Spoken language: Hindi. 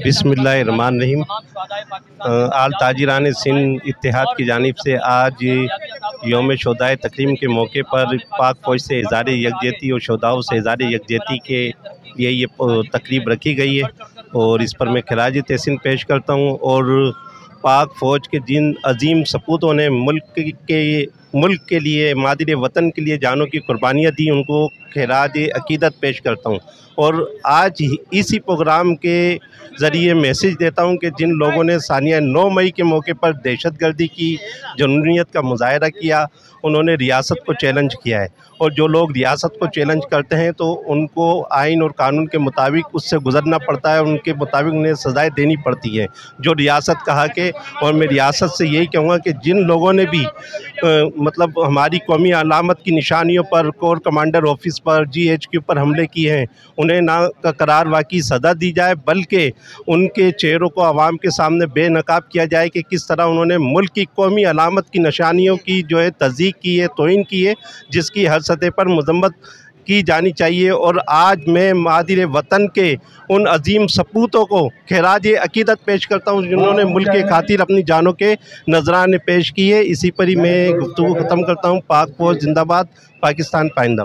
बिस्मिल्लाहिर्रहमानिर्रहीम। आल ताजिरान सिंध इत्तेहाद की जानिब से आज यौम शोदाए तकरीम के मौके पर पाक फ़ौज से इज़हार यकजहती और शोदाओं से इज़हार यकजहती के लिए ये तकरीब रखी गई है और इस पर मैं खराज तहसीन पेश करता हूँ। और पाक फ़ौज के जिन अजीम सपूतों ने मुल्क के लिए, मादिर वतन के लिए जानों की कुर्बानियाँ दी, उनको खराज अकीदत पेश करता हूँ। और आज इसी प्रोग्राम के ज़रिए मैसेज देता हूँ कि जिन लोगों ने सानिया 9 मई के मौके पर दहशतगर्दी की जुनूनियत का मुज़ाहरा किया, उन्होंने रियासत को चैलेंज किया है। और जो लोग रियासत को चैलेंज करते हैं तो उनको आइन और कानून के मुताबिक उससे गुज़रना पड़ता है, उनके मुताबिक उन्हें सज़ाएँ देनी पड़ती हैं जो रियासत का हक़ है। और मैं रियासत से यही कहूँगा कि जिन लोगों ने भी मतलब हमारी कौमी अलामत की निशानियों पर, कोर कमांडर ऑफिस पर, GHQ पर हमले किए हैं, उन्हें ना करार वाक़ई सज़ा दी जाए, बल्कि उनके चेहरों को आवाम के सामने बेनकाब किया जाए कि किस तरह उन्होंने मुल्क की कौमी अलामत की निशानियों की जो है तज़यीक़ की है, तौहीन की है, जिसकी हर सतह पर मज़म्मत की जानी चाहिए। और आज मैं मादिर वतन के उन अजीम सपूतों को खराज अकीदत पेश करता हूँ जिन्होंने मुल्क के खातिर अपनी जानों के नजराने पेश किए। इसी पर ही मैं गुफ्तगू ख़त्म करता हूँ। पाक फ़ौज जिंदाबाद, पाकिस्तान पाइंदा।